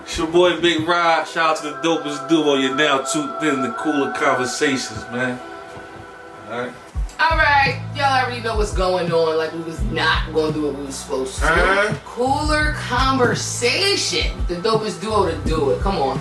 It's your boy Big Rod. Shout out to the dopest duo. You're now tuned in to Cooler Conversations, man. Alright, y'all already know what's going on. Like we was not gonna do what we was supposed to. Cooler Conversation. The dopest duo to do it. Come on.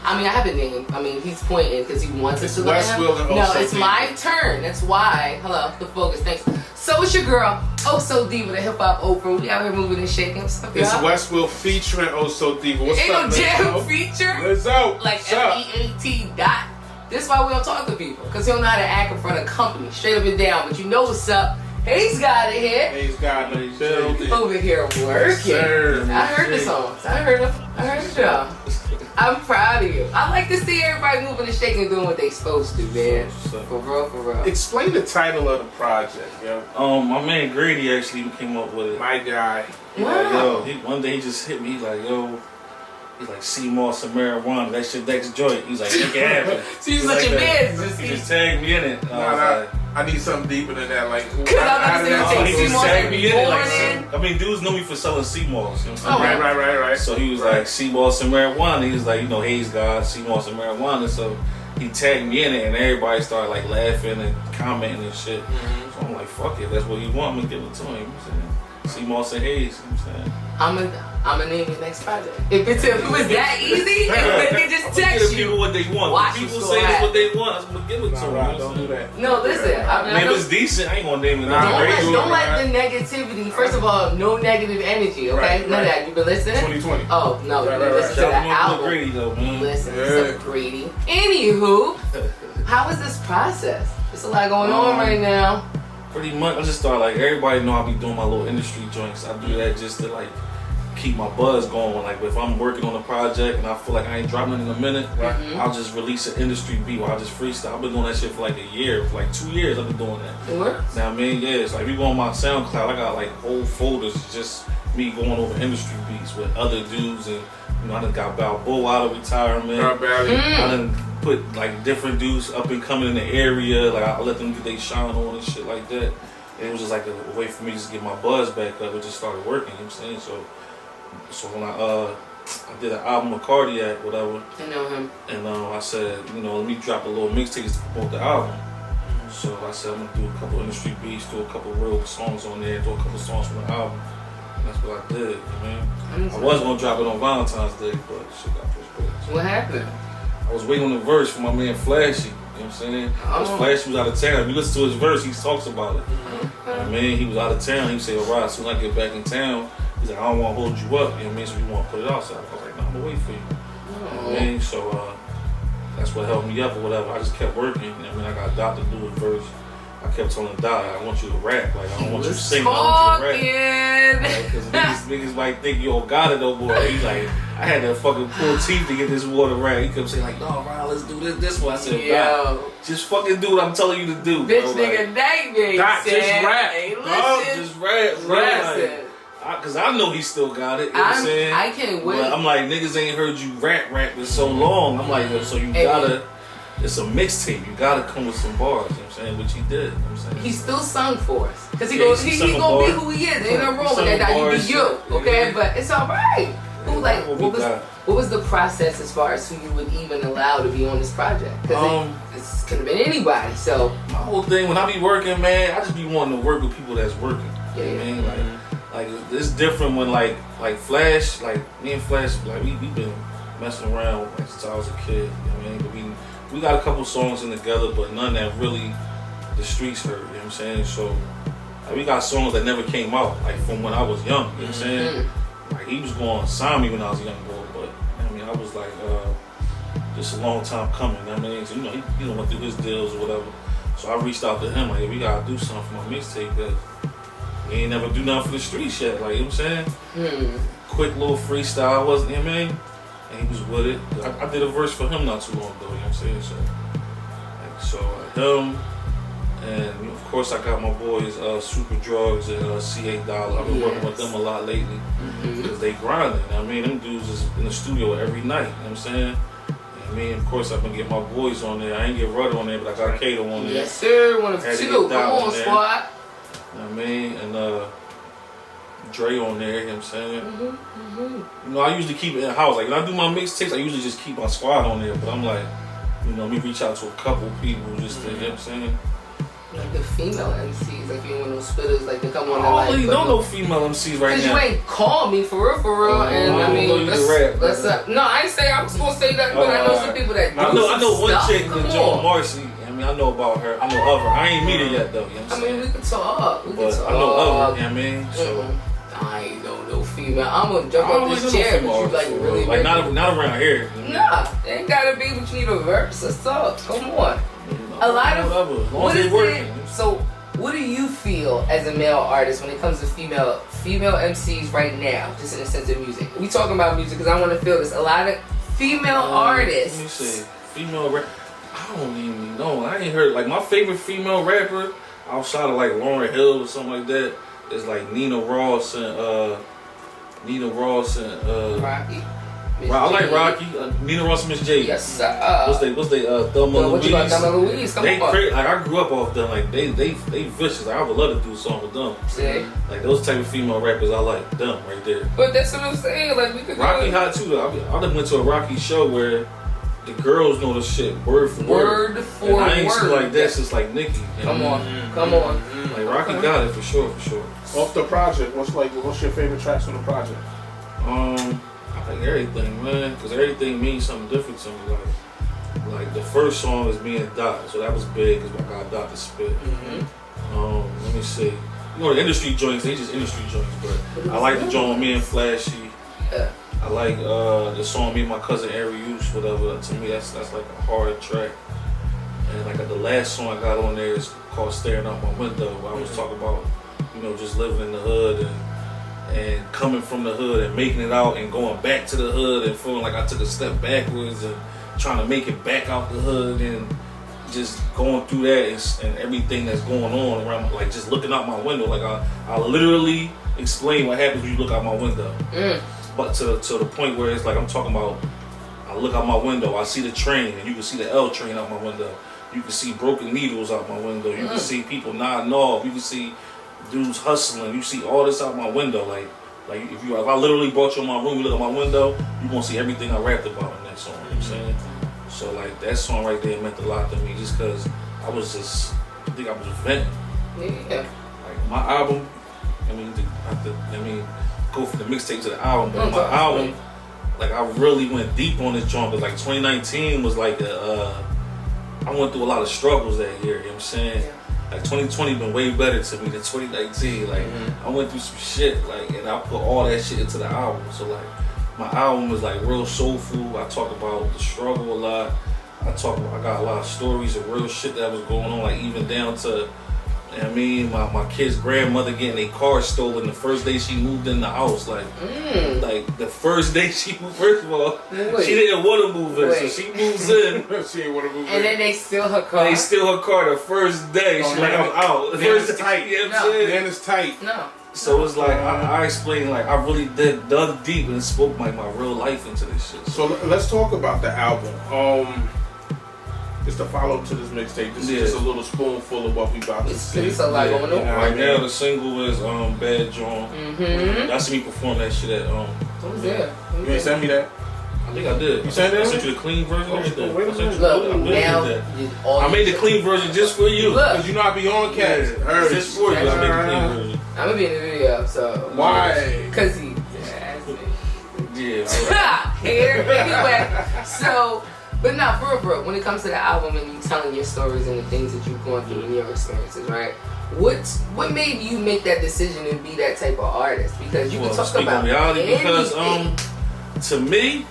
I mean, I have a name. I mean, he's pointing because he wants us to look at him. No, it's my turn. That's why. Hello, the focus. Thanks. So it's your girl, Oh So Diva, the hip hop Oprah. We out here moving and shaking. What's up, y'all? It's Westfield featuring Oh So Diva. What's Ain't up, no damn feature. Let's go. Like FEAT dot. This is why we don't talk to people, because he don't know how to act in front of company, straight up and down. But you know what's up. Hayes got it here. Hayes got it building. Over here working. I heard the songs. I heard them. I heard the job. I'm proud of you. I like to see everybody moving and shaking and doing what they supposed to, man. For real, for real. Explain the title of the project, yo. My man Grady actually came up with it. My guy. He like, yo, one day he just hit me. He's like, yo, he's like, sea moss and marijuana. That shit next joint. He's like, make it happen. So he's like your man. He just tagged me in it. I need something deeper than that. Like, he just tagged me in it. Like, I mean, dudes know me for selling sea moss. You know what I'm saying? Right. So he was like, sea moss and marijuana. He was like, you know, Hayes God, sea moss and marijuana. So he tagged me in it, and everybody started like laughing and commenting and shit. So I'm like, fuck it, that's what you want. I'm gonna give it to him. You know what I'm saying? Sea moss and Hayes. You know what I'm saying? I'm gonna name the next project. If it was that easy, they could just text you. People what they want. Watch people say it's what they want. I'm gonna give it to them. Don't do that. No, listen. I mean, if it's decent, I ain't gonna name it. Don't let the negativity. First of all, no negative energy. Okay, none of that. You been listening? 2020. Oh no, you listen to the album. Grady though, man. Listen to Grady. Anywho, how was this process? There's a lot going on right now. Pretty much, I just thought like everybody know I be doing my little industry joints. I do that just to like keep my buzz going. Like if I'm working on a project and I feel like I ain't dropping it in a minute, I'll just release an industry beat or I'll just freestyle. I've been doing that shit for like a year, for like 2 years. I've been doing that. It works. Now I mean, yeah, it's like if you go on my SoundCloud, I got like whole folders just me going over industry beats with other dudes, and you know I done got Balboa out of retirement. I done put like different dudes up and coming in the area. Like I let them get their shine on and shit like that. And it was just like a way for me to just get my buzz back up. It just started working. You know what I'm saying? So when I did an album with Cardiac, whatever. I know him. And I said, you know, let me drop a little mixtape to promote the album. So I said I'm gonna do a couple industry beats, do a couple real songs on there, do a couple songs from the album. And that's what I did, man. I was gonna drop it on Valentine's Day, but shit got pushed back. What happened? I was waiting on the verse for my man Flashy. You know what I'm saying? Because Flashy was out of town. If you listen to his verse, he talks about it. Man, he was out of town. He said, alright, as soon as I get back in town, he's like, I don't want to hold you up. You know what I mean? So you want to put it outside. I was like, no, I'm going to wait for you. You know what I mean? So that's what helped me up or whatever. I just kept working. You know what I mean? I got Doc to do his verse. I kept telling Doc, I want you to rap. Like, I don't want you to sing. I want you to rap. Because niggas might think you all got it, though, boy. He's like, I had to fucking pull teeth to get this water right. He kept saying, like, no, Ron, let's do this one. I said, yo, just fucking do what I'm telling you to do. Bitch, bro. nigga, like, nightmare. Doc, just rap. Hey, just rap, bro. Because I know he still got it. You know what I'm saying? I can't wait. But I'm like, niggas ain't heard you rap in so long. I'm like, so you gotta, it's a mixtape. You gotta come with some bars. You know what I'm saying? Which he did. You know what I'm saying? He still sung for us. Because he gonna be who he is. Ain't no wrong with that. You be you. Okay? But it's alright. What was the process as far as who you would even allow to be on this project? Because it could have been anybody. So my whole thing, when I be working, man, I just be wanting to work with people that's working. You know what I mean? Like it's different when like Flash, like me and Flash, like we been messing around like, since I was a kid. You know what I mean? But we got a couple songs in together, but none that really the streets heard. You know what I'm saying? So like, we got songs that never came out, like from when I was young. You know what I'm saying? Like he was going to sign me when I was a young boy, but I mean I was like just a long time coming. You know what I mean? So, you know he went through his deals or whatever. So I reached out to him like, hey, we gotta do something for my mixtape that. He ain't never do nothing for the streets yet, like, you know what I'm saying? Quick little freestyle, wasn't, you know what I mean? And he was with it. I did a verse for him not too long ago, you know what I'm saying? So him, and of course I got my boys, Super Drugs and C8 Dollar. I've been working with them a lot lately, because they grinding, you know what I mean? Them dudes is in the studio every night, you know what I'm saying? I mean, of course, I've been getting my boys on there. I ain't get Rudder on there, but I got Kato on there. Yes, sir. One of two. Come on, squad. You know what I mean? And Dre on there, you know what I'm saying? You know, I usually keep it in the house. Like, when I do my mixtapes, I usually just keep my squad on there. But I'm like, you know, let me reach out to a couple people just to, you know what I'm saying? Like the female MCs, like you know, those spitters, like they come on. I don't really know no female MCs right now. Cause you ain't called me for real, and I mean, let's no, I ain't say I was gonna say that, but I know some people that do I know one stuff. chick, the Joan Marcy. I mean, I know about her. I know of her. I ain't meet her yet though. You know what I'm saying? I mean, we can talk. I know of her. You know what I mean? So. I ain't no female. I'm gonna jump up this chair, but you like really like not around here. Nah, it ain't gotta be, but you need a verse. Let's talk. Come on. A lot of what is it? So, what do you feel as a male artist when it comes to female MCs right now, just in the sense of music? We talking about music because I want to feel this. A lot of female artists. Let me see. Female rap. I don't even know. I ain't heard like my favorite female rapper outside of like Lauryn Hill or something like that. It's like Nina Ross and Rocky. I like Rocky. Nina Ross and Miss J. Yes, sir. What's they Thelma Louise? What you about Thelma Louise? Come on. Like I grew up off them. Like they vicious. Like, I would love to do a song with them. See? Like those type of female rappers, I like them right there. But that's what I'm saying. Like we could. Rocky hot too. I done went to a Rocky show where the girls know the shit word for word. And I ain't seen like that since like Nicki. Come on. Like Rocky got it for sure. Off the project, what's your favorite tracks on the project? I like everything, man, because everything means something different to me. Like the first song is me and Dot, so that was big because I got Dot to spit. Let me see. You know the industry joints, they just industry joints, but I like the joint with me and Flashy. Yeah. I like the song me and my cousin Arius, whatever. To me, that's like a hard track. And like the last song I got on there is called "Staring Out My Window," where I was talking about, you know, just living in the hood and coming from the hood and making it out and going back to the hood and feeling like I took a step backwards and trying to make it back out the hood and just going through that and everything that's going on around, like just looking out my window. Like I literally explain what happens when you look out my window. But to the point where it's like I'm talking about, I look out my window, I see the train, and you can see the L train out my window. You can see broken needles out my window. You can see people nodding off. You can see dudes hustling. You see all this out my window. Like if I literally brought you in my room, you look at my window, you gonna see everything I rapped about in that song. You know what I'm saying? So like that song right there meant a lot to me, just because I think I was venting. Yeah. Like my album, go from the mixtape to the album, but my album, like I really went deep on this joint. But like 2019 was like I went through a lot of struggles that year. You know what I'm saying? Yeah. Like 2020 been way better to me than 2019. Like I went through some shit, like, and I put all that shit into the album. So like my album is like real soulful. I talk about the struggle a lot. I got a lot of stories of real shit that was going on, like even down to, you know what I mean, my kid's grandmother getting a car stolen the first day she moved in the house. Like the first day she moved, first of all, she didn't want to move in, so she moves in. She didn't want to move in. And then they steal her car. They steal her car the first day. She's like, I'm out. The first it's tight. You know what I'm saying? Then it's tight. No. So it's like I explained, like I really dug deep and spoke like my real life into this shit. So let's talk about the album. Just to follow up to this mixtape, this is just a little spoonful of what we about to see. It's a lot going on. Right now the single is Bad John. Y'all see me perform that shit at Who's there? You ain't sent me that? I think I did. You sent that? I sent you the clean version. Look, now I made the clean version just for you. Because you know I be on cast. Just for you, I made the clean version. I'm gonna be in the video, so why? Because he Yeah. Here, anyway. So, but not for real. When it comes to the album and you telling your stories and the things that you've gone through and your experiences, right? What made you make that decision and be that type of artist? Because you can talk about reality. Because anything. to me,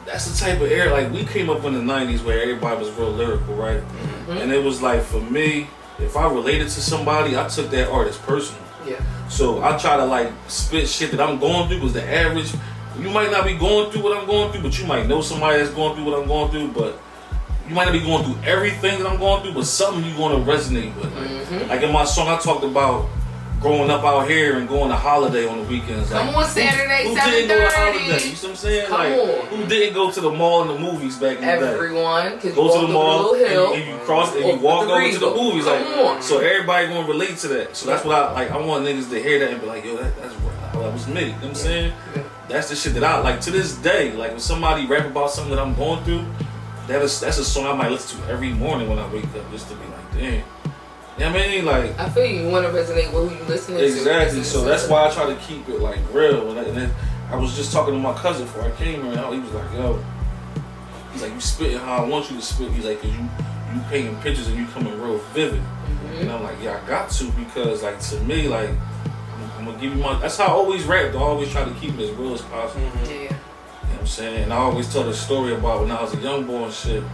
that's the type of era. Like we came up in the '90s where everybody was real lyrical, right? And it was like for me, if I related to somebody, I took that artist personal. Yeah. So I try to like spit shit that I'm going through, because the average, you might not be going through what I'm going through, but you might know somebody that's going through what I'm going through, but you might not be going through everything that I'm going through, but something you're going to resonate with. Like in my song, I talked about growing up out here and going to holiday on the weekends. Come on, Saturday, who didn't go to 7:30. holiday? You see what I'm saying? Come like, on. who didn't go to the mall and the movies back in the day? Everyone. Go to the mall hill, and you cross and you walk over to the movies. Come on. Like, so everybody gonna relate to that. So that's what I like. I want niggas to hear that and be like, yo, that's how that was me. You know what I'm saying? Yeah. That's the shit that I like to this day. Like when somebody rap about something that I'm going through, that's a song I might listen to every morning when I wake up just to be like, damn. You know what I mean? Like, I feel you want to resonate with who you listening to. Exactly. So that's why I try to keep it like real. And then I was just talking to my cousin before I came here, and he was like, yo, he's like, you spitting how I want you to spit. He's like, cause you painting pictures and you coming real vivid. Mm-hmm. And I'm like, yeah, I got to, because like to me, like I'm gonna give you my. That's how I always rap. I always try to keep it as real as possible. Mm-hmm. Yeah. You know what I'm saying? And I always tell the story about when I was a young boy and shit.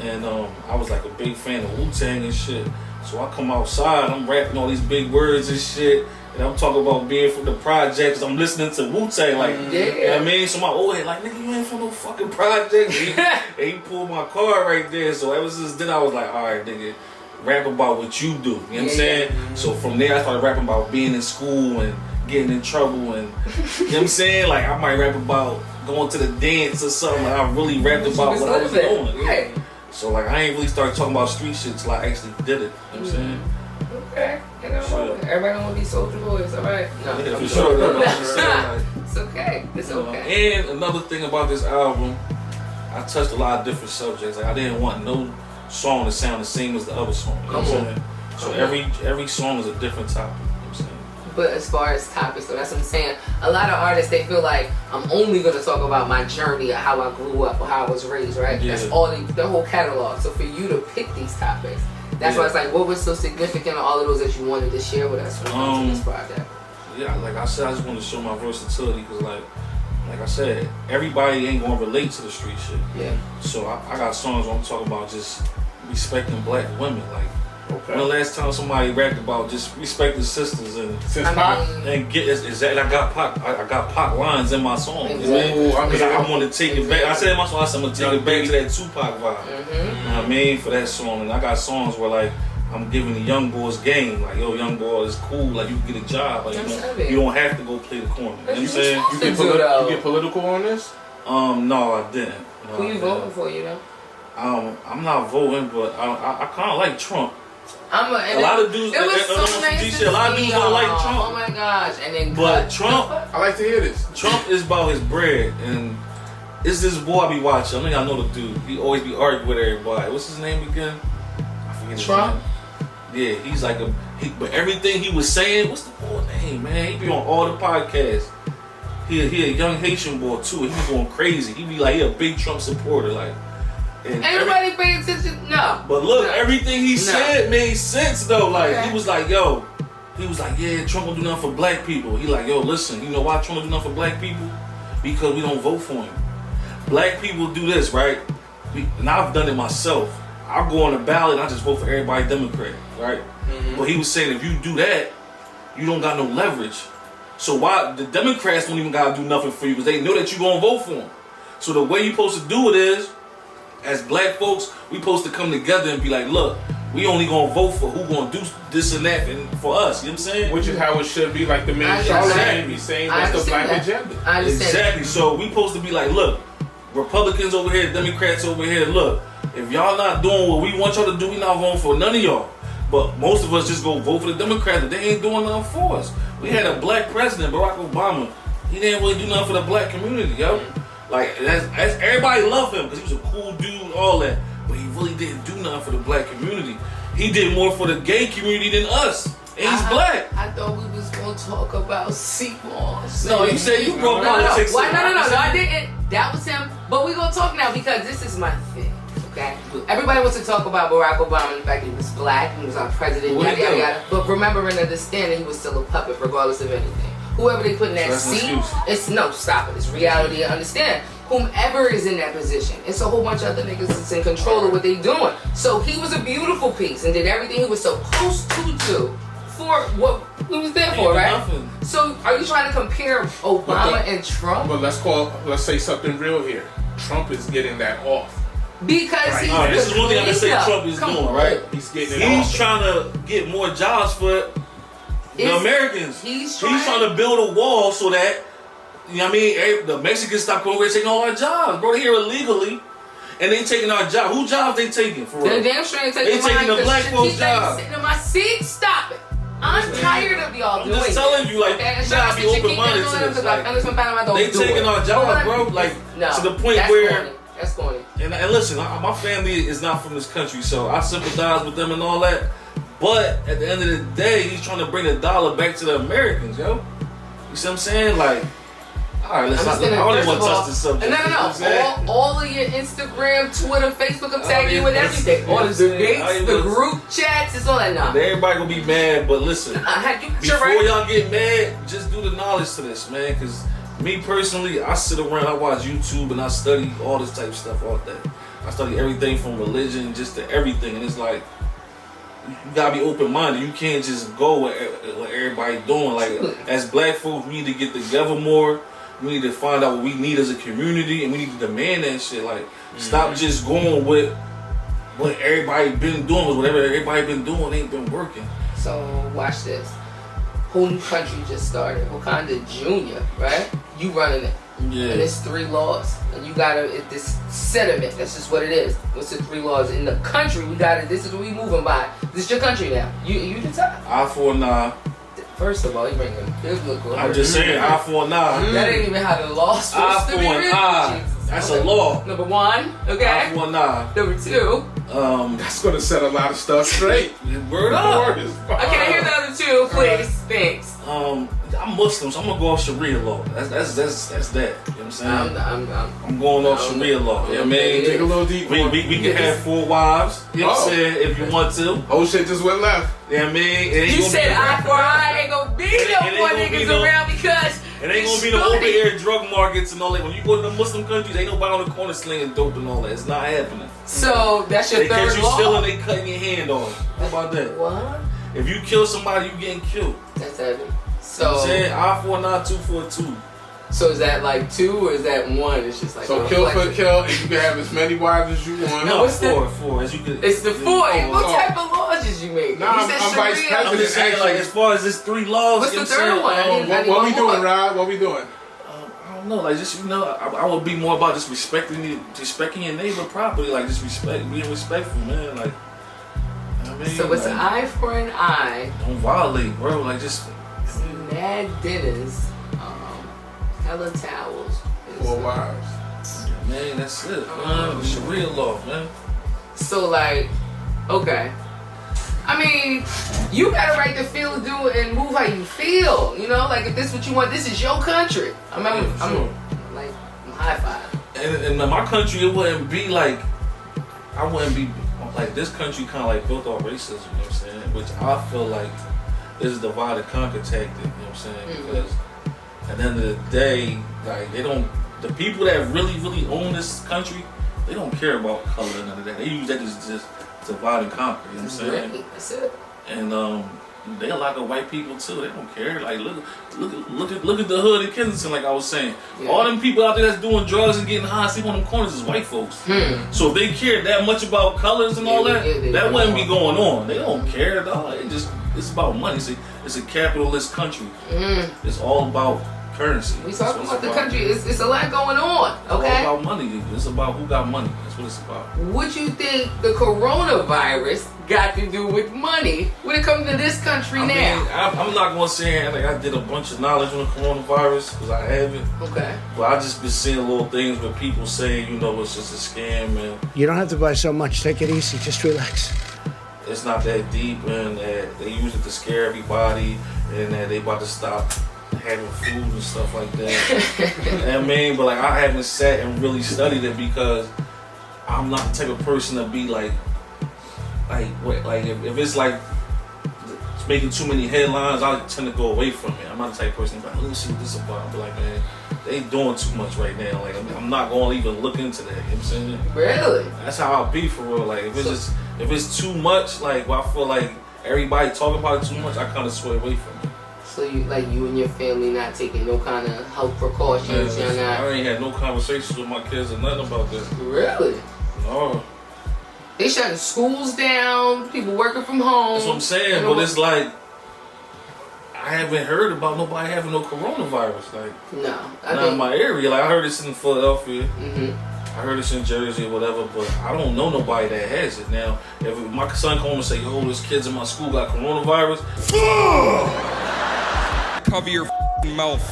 And I was like a big fan of Wu-Tang and shit. So I come outside, I'm rapping all these big words and shit, and I'm talking about being from the projects. I'm listening to Wu-Tang, like, yeah. You know what I mean? So my old head, like, nigga, you ain't from no fucking projects. And he pulled my car right there. So ever since then, I was like, all right, nigga, rap about what you do. You know what I'm saying? Mm-hmm. So from there, I started rapping about being in school and getting in trouble, and you know what I'm saying? Like, I might rap about going to the dance or something. Like, I really rapped about what I was doing. Right. So like I ain't really started talking about street shit till I actually did it. You know what I'm saying? Okay. Everybody don't want to be soldier boys, alright? No. Yeah, for sure. It's okay. It's okay. And another thing about this album, I touched a lot of different subjects. Like I didn't want no song to sound the same as the other song. You know what I'm saying? So every song is a different topic. You know what I'm saying? But as far as topics, so that's what I'm saying. A lot of artists, they feel like I'm only going to talk about my journey or how I grew up or how I was raised, right? Yeah. That's all their whole catalog. So for you to pick these topics, that's why it's like, what was so significant of all of those that you wanted to share with us when it comes to this project? Yeah, like I said, I just want to show my versatility because, like I said, everybody ain't gonna relate to the street shit. Yeah. So I got songs where I'm talking about just respecting black women, like. Okay. When the last time somebody rapped about just respecting sisters and get exactly, I got Pac lines in my song. Because I want to take it back. I said in my song, I'm gonna take it back to that Tupac vibe. You know what I mean, for that song. And I got songs where like I'm giving the young boys game. Like, yo, young boy, it's cool. Like you can get a job. Like you don't have to go play the corner. You know what I'm saying? You get political on this? No, I didn't. No, who you voting for? You know? I'm not voting, but I kind of like Trump. A lot of dudes. It was so nice to a lot of dudes don't like Trump. Oh my gosh! And then, but Trump, I like to hear this. Trump is about his bread, and it's this boy I be watching. I think I know the dude. He always be arguing with everybody. What's his name again? I forget. Trump. His name. Yeah, he's like but everything he was saying, what's the boy name, man? He be on all the podcasts. He a young Haitian boy too. He be going crazy. He be like he a big Trump supporter, like. Anybody pay attention? No. But look, everything he said made sense though. Like he was like, yo, yeah, Trump don't do nothing for black people. He like, yo, listen, you know why Trump don't do nothing for black people? Because we don't vote for him. Black people do this, right? And I've done it myself. I go on the ballot and I just vote for everybody Democrat, right? Mm-hmm. But he was saying if you do that, you don't got no leverage. So why the Democrats don't even gotta do nothing for you because they know that you gonna vote for them. So the way you supposed to do it is, as black folks, we supposed to come together and be like, look, we only gonna vote for who gonna do this and that and for us. You know what I'm saying? Which is how it should be. Like the man Charlamagne be saying, that's the black agenda. I understand. Exactly. So we supposed to be like, look, Republicans over here, Democrats over here. Look, if y'all not doing what we want y'all to do, we not voting for none of y'all. But most of us just go vote for the Democrats, but they ain't doing nothing for us. We had a black president, Barack Obama. He didn't really do nothing for the black community, yo. Like, that's everybody loved him because he was a cool dude, all that. But he really didn't do nothing for the black community. He did more for the gay community than us. And he's black. I thought we was going to talk about Seamoss. No, you said you broke politics. No, I didn't. That was him. But we're going to talk now because this is my thing, okay? Everybody wants to talk about Barack Obama and the fact that he was black, he was our president, yada, yada, yada. But remember and understand that he was still a puppet regardless of anything. Whoever they put in that seat, stop it. It's reality. Understand. Whomever is in that position, it's a whole bunch of other niggas that's in control of what they doing. So he was a beautiful piece and did everything he was supposed to do for what he was there for, right? Nothing. So are you trying to compare Obama and Trump? But let's say something real here. Trump is getting that off. Because he's this is one thing I can say Trump is doing, right? He's getting it off. He's trying to get more jobs for The Americans. He's trying to build a wall so that, you know what I mean, the Mexicans stop going over and taking all our jobs. Bro, they're here illegally. And they taking our job. Whose jobs they taking for real? They're damn sure ain't taking They taking the black folks' job. Sitting in my seat, stop it. I'm tired of y'all doing I'm just telling you, like, okay? you gotta be open-minded to this. Like, they taking our jobs, bro. Like, to the point where... That's corny. And listen, my family is not from this country, so I sympathize with them and all that. But at the end of the day, he's trying to bring the dollar back to the Americans, yo. You see what I'm saying? Like, all right, let's not. I don't even want to touch this subject. No. All of your Instagram, Twitter, Facebook, I'm tagging you with everything. All the debates, the group chats, it's all that now. Everybody gonna be mad, but listen, before y'all get mad, just do the knowledge to this, man. Because me personally, I sit around, I watch YouTube, and I study all this type of stuff all day. I study everything from religion just to everything, and it's like, you gotta be open-minded. You can't just go with everybody doing. Like, as black folks, we need to get together more. We need to find out what we need as a community, and we need to demand that shit. Like, stop just going with what everybody been doing. Because whatever everybody been doing ain't been working. So, watch this. Whole new country just started. Wakanda Junior, right? You running it. Yeah. And it's 3 laws. And you gotta, this sentiment, that's just what it is. What's the 3 laws? In the country, we gotta, this is what we moving by. This is your country now. You decide. Eye for an eye. First of all, you bring them. This look good. I'm just saying, eye for an eye. That ain't even how the law's supposed to be written. Eye. That's a law. Number 1, okay? Eye for an eye. Number 2. That's gonna set a lot of stuff straight. Word up. I can't hear the other 2, please. Thanks. I'm Muslim, so I'm gonna go off Sharia law. That's that. You know what I'm saying? I'm going off Sharia law. You know what I mean? Dig a little deeper. We can have 4 wives. You know what I'm saying? If you want to. Oh shit, just went left. You know what I mean? You said eye for eye. Ain't gonna be no more niggas around because it ain't gonna be no open air drug markets and all that. When you go to the Muslim countries, ain't nobody on the corner slinging dope and all that. It's not happening. So that's your they third catch you law. stealing, they cutting your hand off. How about that? What? If you kill somebody, you getting killed. That's heavy. So you know what I'm saying eye for an eye, 2 for a 2. So is that like 2 or is that 1? It's just like so kill for kill, and you can have as many wives as you want. No, it's 4. As you could. It's the 4. What type of laws did you make? Nah, you I'm vice president. I'm just saying, like, as far as this 3 laws. What's the third one? What we doing, Rod? What we doing? I don't know, like, just, you know, I would be more about just respecting your neighbor properly, like, just being respectful, man, like, you know what I mean? So it's an eye for an eye. Don't violate, bro, like, just. Mad dinners, hella towels. 4 wives. Man, that's it, man. Sharia law, man. So, like, okay. I mean, you got a right to feel, do, and move how you feel. You know, like if this is what you want, this is your country. I'm like high five. And in my country, it wouldn't be like, I wouldn't be like this country kind of like built on racism. You know what I'm saying? Which I feel like is a divide and conquer tactic. You know what I'm saying? Because at the end of the day, like the people that really own this country, they don't care about color and none of that. They use that as just divide and conquer, you know what I'm saying? Really? That's it. And they a lot of white people too. They don't care. Like look at the hood in Kensington. Like I was saying, all them people out there that's doing drugs and getting high, sleep on them corners is white folks. So if they cared that much about colors and all that, that wouldn't be going on. They don't care at all. It's about money. It's a capitalist country. It's all about currency. We talking about the country. It's a lot going on. Okay. It's all about money. It's about who got money. That's what it's about. What you think the coronavirus got to do with money when it comes to this country now? I'm not gonna say like I did a bunch of knowledge on the coronavirus because I haven't. Okay. But I just been seeing little things where people saying, you know, it's just a scam and you don't have to buy so much. Take it easy. Just relax. It's not that deep and that they use it to scare everybody and that they about to stop having food and stuff like that. You know what I mean? But like I haven't sat and really studied it because I'm not the type of person to be like if it's like it's making too many headlines, I tend to go away from it. I'm not the type of person to be like, let me see what this is about. But like, man, they doing too much right now. Like I'm not going to even look into that. You know what I'm saying? Really? That's how I'll be for real. Like if it's too much, like I feel like everybody talking about it too much, I kind of sway away from it. So you and your family not taking no kind of health precautions? I ain't had no conversations with my kids or nothing about this. Really? No. They shutting schools down, people working from home. That's what I'm saying, but it's like, I haven't heard about nobody having no coronavirus. Like, no, not in my area. Like, I heard it's in Philadelphia. Mm-hmm. I heard it's in Jersey or whatever, but I don't know nobody that has it. Now, if my son come home and say, yo, this kids in my school got coronavirus, cover your mouth.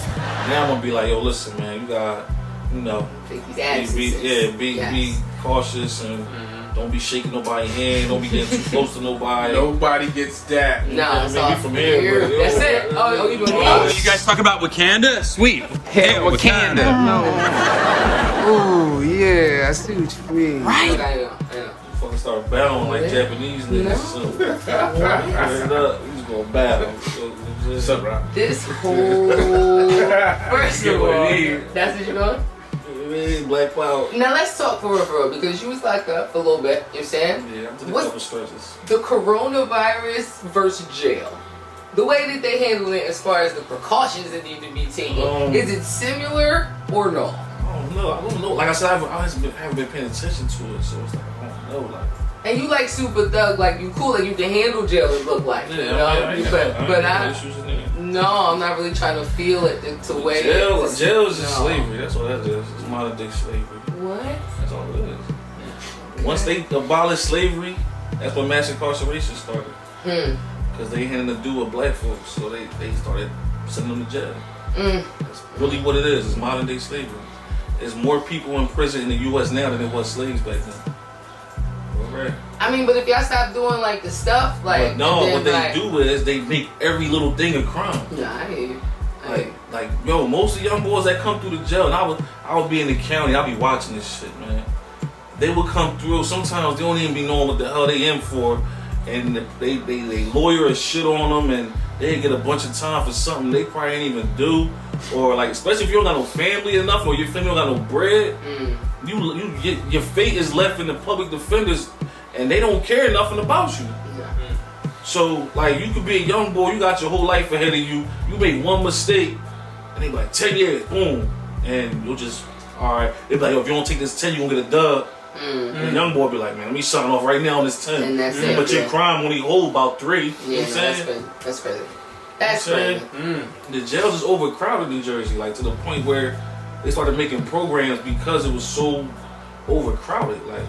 Now I'm gonna be like, yo, listen, man, you got, you know, be cautious and don't be shaking nobody's hand, don't be getting too close to nobody. Nobody gets that. No, it's all from here. But, that's it. Oh, you doing that? You guys talk about Wakanda? Sweet. Yeah, Wakanda. Oh, yeah, I see what you mean. Right. Fucking start battling like Japanese niggas. So, straight up, we just gonna battle. What's up, bro? This whole first of all, that's what you're going? Black Power. Now let's talk for real, because you was locked up for a little bit. You know what I'm saying? Yeah, I'm taking a couple stretches. The coronavirus versus jail. The way that they handle it, as far as the precautions that need to be taken, is it similar or no? I don't know. Like I said, I haven't been paying attention to it, so it's like I don't know. Like, and you like super thug, like you cool, like you can handle jail. It look like, yeah, you know. I'm not really trying to feel it to way. Jail is just slavery. That's what that is. It's modern day slavery. What? That's all it is. Okay. Once they abolished slavery, that's when mass incarceration started. Because they had to do with black folks, so they started sending them to jail. That's really what it is. It's modern day slavery. There's more people in prison in the U.S. now than there was slaves back then. Right. I mean, but if y'all stop doing like the stuff, like what they do is they make every little thing a crime. Yeah, I hear you. Like, yo, most of the young boys that come through the jail, and I would be in the county, I'd be watching this shit, man. They would come through. Sometimes they don't even be knowing what the hell they in for, and they lawyer and shit on them, and they get a bunch of time for something they probably ain't even do, or like, especially if you don't got no family enough, or your family don't got no bread. Your fate is left in the public defenders, and they don't care nothing about you. So, like, you could be a young boy, you got your whole life ahead of you. You make one mistake, and they be like 10 years, boom, and you'll just, all right. They be like, yo, if you don't take this 10, you gonna get a dub. The young boy be like, man, let me sign off right now on this 10. And that's it. But your crime only hold about 3. You know what I'm saying? That's crazy. That's crazy. The jails is overcrowded in Jersey, like to the point where they started making programs because it was so overcrowded. Like,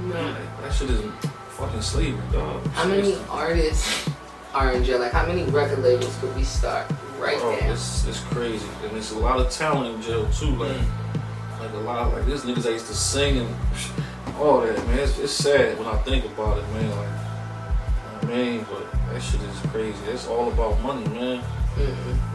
like that shit is fucking slavery, dog. How many artists are in jail? Like, how many record labels could we start right now? It's crazy, and there's a lot of talent in jail too. Like a lot, like this niggas that used to sing and all that, man. It's sad when I think about it, man. Like, I mean, but that shit is crazy. It's all about money, man.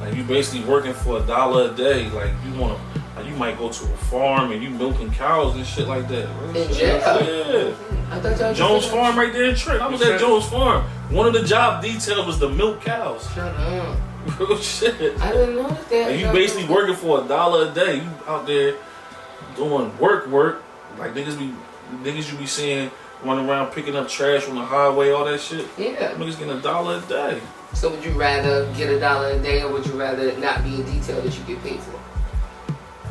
Like, you basically working for $1 a day. Like, you might go to a farm and you milking cows and shit like that. In jail? Yeah. I thought y'all Jones Farm right there in Trent. I was at Jones Farm. One of the job details was to milk cows. Shut up. Real shit. I didn't know that. Like, you basically working for $1 a day. You out there doing work. Like, niggas you be seeing running around picking up trash on the highway, all that shit. Yeah. Niggas getting $1 a day. So would you rather get $1 a day, or would you rather not be a detail that you get paid for?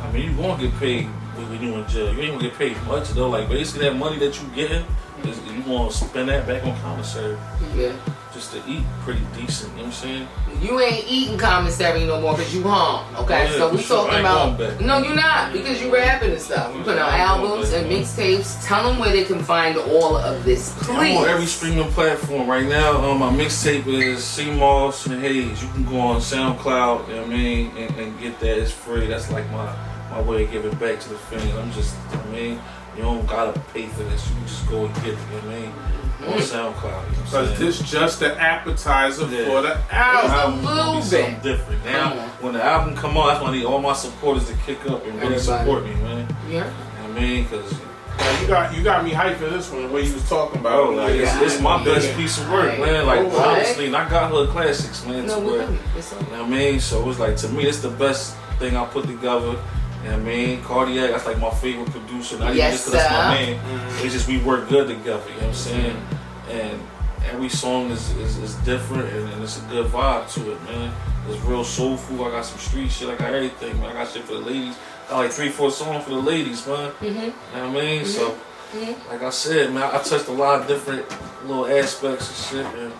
I mean, you gonna get paid when you in jail. You ain't gonna get paid much though. Like, basically that money that you getting, you gonna spend that back on commissary. Yeah. Just to eat pretty decent, you know what I'm saying? You ain't eating commissary no more because you home, okay? Oh, yeah, so we talking about... No, you're not, because you rapping and stuff. You put out albums and mixtapes. Tell them where they can find all of this, please. I'm on every streaming platform right now. My mixtape is C-Moss and Hayes. You can go on SoundCloud, you know what I mean, and get that. It's free. That's like my way of giving back to the fans. I'm just, you know what I mean? You don't gotta pay for this. You can just go and get it, you know what I mean? On SoundCloud. Because this just the appetizer for the It's album. a little bit something different. Now, when the album come on, that's when I need all my supporters to kick up and really support me, man. Yeah. You know what I mean? Because you got me hyped for this one, the way you was talking about. Oh, like, it's my best piece of work, man. Like, honestly, and I got hood classics, man. No, you know what I mean? So it's like, to me, it's the best thing I put together. You know what I mean? Cardiac, that's like my favorite producer. Not even just because that's my man. It's just we work good together, you know what I'm saying? And every song is different, and it's a good vibe to it, man. It's real soulful. I got some street shit. I got everything, man. I got shit for the ladies. I got like 3-4 songs for the ladies, man. You know what I mean? So, like I said, man, I touched a lot of different little aspects and shit, man.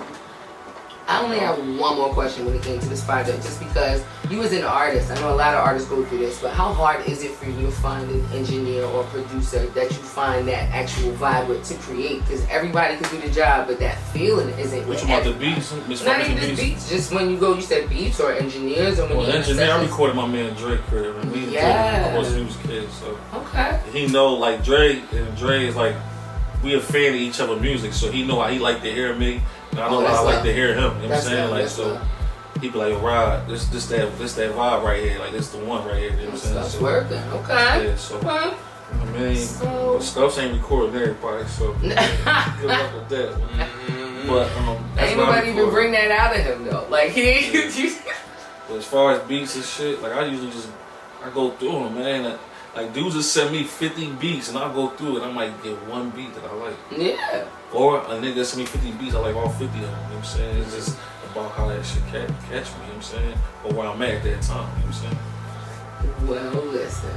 I only have one more question when it came to this project, just because you as an artist, I know a lot of artists go through this, but how hard is it for you to find an engineer or producer that you find that actual vibe with to create? Because everybody can do the job, but that feeling isn't. Which about the beats? Not even just beats, just when you go, you said beats or engineers or when you engineer, I recorded my man Dre crib, and we of course he was kids, so okay. He know like Dre is like we a fan of each other's music, so he know how he like to hear me. I know I like to hear him. You know what I'm saying? Like, so he be like, Rod, this that vibe right here. Like, this the one right here. You know what I'm saying? Stuff's working. Okay. Yeah, so, I mean, Stuffs ain't recording everybody, so good luck with that. But, ain't nobody even bring that out of him, though. Like, he ain't. But as far as beats and shit, like, I usually I go through them, man. Like, dudes just send me 50 beats, and I'll go through it. I might get one beat that I like. Yeah. Or a nigga send me 50 beats, I like all 50 of them, you know what I'm saying? It's just about how that shit catch me, you know what I'm saying? Or where I'm at that time, you know what I'm saying? Well, listen.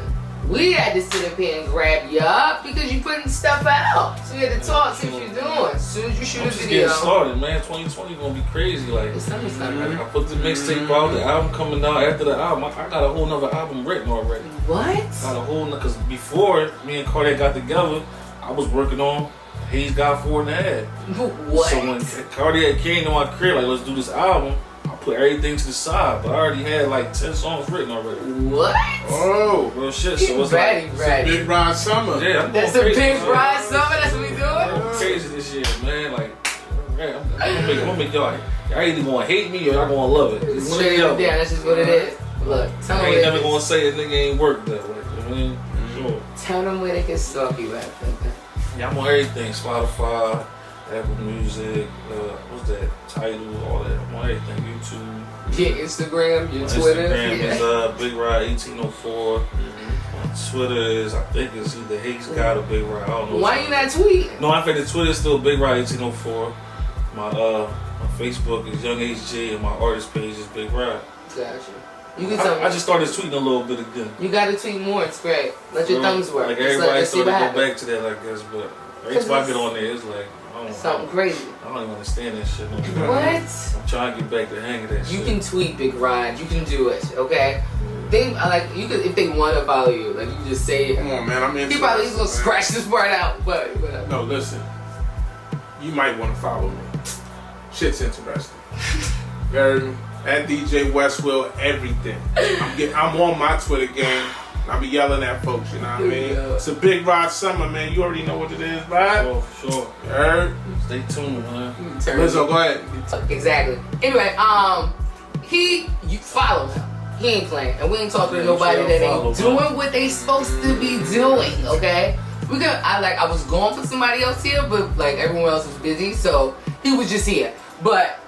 We had to sit up here and grab you up because you putting stuff out. So we had to talk, see what you're doing. As soon as you shoot a video. Getting started, man. 2020 gonna be crazy. Like, I put the mixtape out, the album coming out. After the album, I got a whole nother album written already. What? Got a whole nother, because before me and Cardiac got together, I was working on He's Got 4.5. What? So when Cardiac came to my crib, like, let's do this album, I put everything to the side, but I already had like 10 songs written already. What? Oh, real shit. So it's ready. Big Rod Summer. Yeah, that's a big Rod Summer. That's what we doing. I'm crazy this year, man. Like, I'm gonna make y'all either gonna hate me or y'all gonna love it. Straight up down. That's just what it is. Look, tell them. I ain't never gonna say a nigga ain't work that way. You know what I mean? Sure. Tell them where they can stalk you at. Yeah, I'm on everything. Spotify, Apple Music, what's that? Tidal, all that. I'm on everything. YouTube. Your Instagram, your Twitter. Instagram is Big Rod 1804. On Twitter is, I think it's either Hayes God or Big Rod. I don't know. Why you not tweeting? No, I think the Twitter is still Big Rod 1804. My Facebook is Young HJ and my artist page is Big Rod. Gotcha. You can tell me. I just started tweeting a little bit again. You gotta tweet more. It's great. Let your thumbs work. Like everybody started to go back to that, I guess. But every time I get on there, it's like something crazy. I don't even understand that shit no more. What? I'm trying to get back to the hang of that shit. You can tweet Big Rod. You can do it. Okay. They like you could if they want to follow you. Like you can just say it. Come on, man. I'm in. He probably gonna scratch this part out, but whatever. No, listen. You might want to follow me. Shit's interesting. You heard me? At DJ Westwill, everything. I'm on my Twitter game. I be yelling at folks, you know what I mean? It's a Big Rod Summer, man. You already know what it is, right? Sure. You heard? Stay tuned, man. Lizzo, go ahead. Exactly. Anyway, you follow him. He ain't playing, and we ain't talking to nobody that ain't doing what they supposed to be doing. Okay? I was going for somebody else here, but like everyone else was busy, so he was just here. But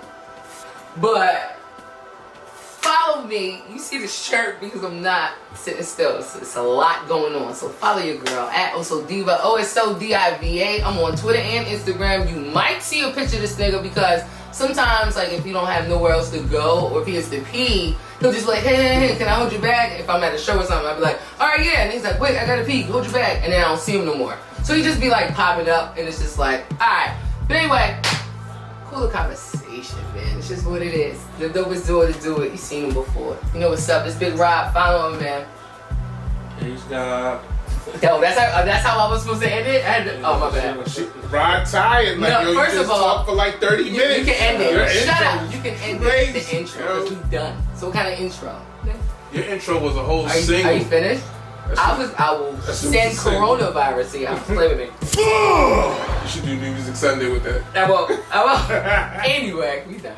follow me. You see the shirt because I'm not sitting still. It's a lot going on. So follow your girl at OSODiva, OSODIVA. I'm on Twitter and Instagram. You might see a picture of this nigga because sometimes, like, if you don't have nowhere else to go or if he has to pee, he'll just be like, hey, can I hold your bag? If I'm at a show or something, I'll be like, all right, yeah. And he's like, wait, I gotta pee. Hold your bag. And then I don't see him no more. So he just be like popping up, and it's just like, all right. But anyway, cooler conversation, man. It's just what it is. The dopest duo to do it. You've seen him before. You know what's up. It's Big Rod. Follow him, man. He's got. Yo, that's how I was supposed to end it? Oh, my bad. Rod tired. Like, no, first you just of all, talk for like 30 minutes. You can end it. Your Shut intro up. You can end the intro because we done. So what kind of intro? Your intro was a whole single. Are you finished? I will send coronavirus to y'all. Play with me. You should do Music Sunday with that. I will. Anyway, we done.